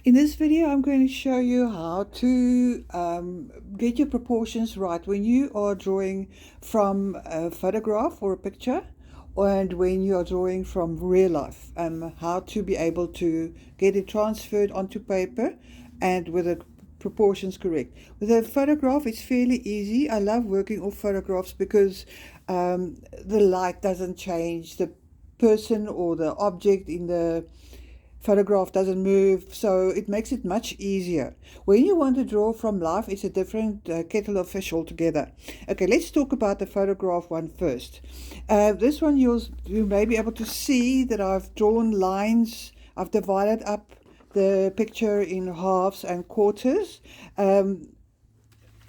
In this video, I'm going to show you how to get your proportions right when you are drawing from a photograph or a picture, and when you are drawing from real life, how to be able to get it transferred onto paper and with the proportions correct. With a photograph, it's fairly easy. I love working off photographs because the light doesn't change, the person or the object in the photograph doesn't move, so it makes it much easier. When you want to draw from life, it's a different kettle of fish altogether. Okay, let's talk about the photograph one first. This one you may be able to see that I've drawn lines. I've divided up the picture in halves and quarters.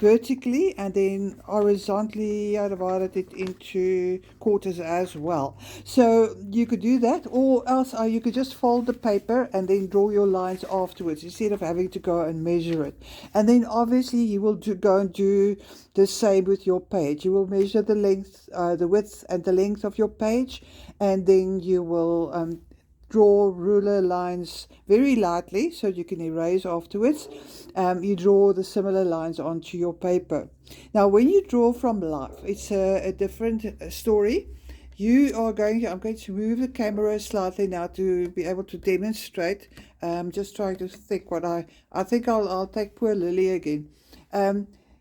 Vertically, and then horizontally I divided it into quarters as well. So you could do that, or else you could just fold the paper and then draw your lines afterwards instead of having to go and measure it. And then obviously you will go and do the same with your page. You will measure the length, the width and the length of your page, and then you will draw ruler lines very lightly so you can erase afterwards. You draw the similar lines onto your paper. Now when you draw from life, it's a different story. I'm going to move the camera slightly now to be able to demonstrate. Just trying to think what I think I'll take poor Lily again.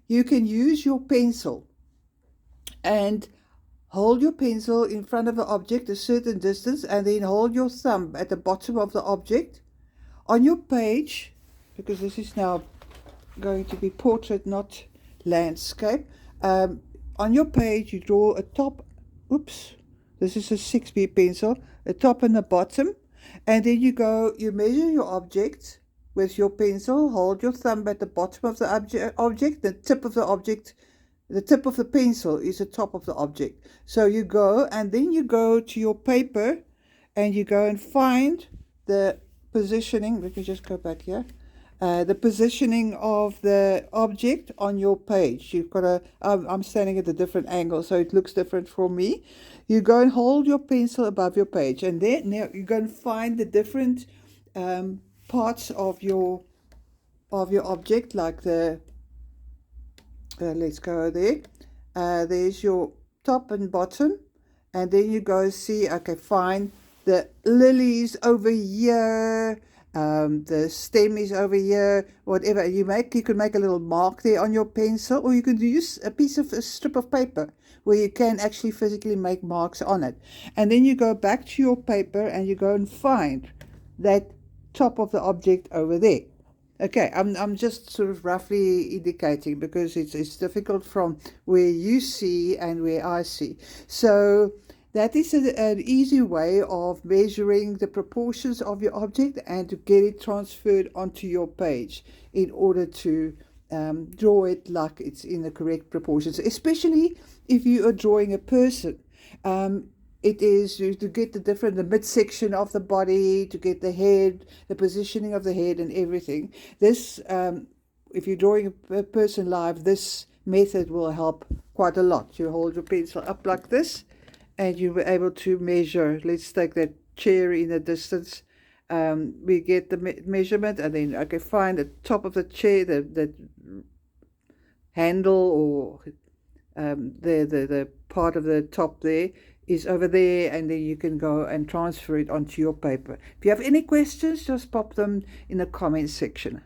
You can use your pencil and hold your pencil in front of the object a certain distance, and then hold your thumb at the bottom of the object. On your page, because this is now going to be portrait, not landscape, on your page you draw a top, this is a 6B pencil, a top and a bottom, and then you measure your object with your pencil, hold your thumb at the bottom of the object, the tip of the pencil is the top of the object. So you go, and then you go to your paper and you go and find the positioning. Let me just go back here. The positioning of the object on your page. You've got I'm standing at a different angle, so it looks different for me. You go and hold your pencil above your page, and then now you're going to find the different parts of your object, like the let's go there. There's your top and bottom, and then you go see, okay, fine, the lilies over here, the stem is over here, whatever you can make a little mark there on your pencil, or you can use a strip of paper where you can actually physically make marks on it. And then you go back to your paper and you go and find that top of the object over there. Okay, I'm just sort of roughly indicating because it's difficult from where you see and where I see. So that is an easy way of measuring the proportions of your object and to get it transferred onto your page in order to draw it like it's in the correct proportions, especially if you are drawing a person. It is to get the midsection of the body, to get the head, the positioning of the head and everything. This, if you're drawing a person live, this method will help quite a lot. You hold your pencil up like this and you'll be able to measure. Let's take that chair in the distance. We get the measurement, and then I can find the top of the chair, the handle, or the part of the top there is over there, and then you can go and transfer it onto your paper. If you have any questions, just pop them in the comment section.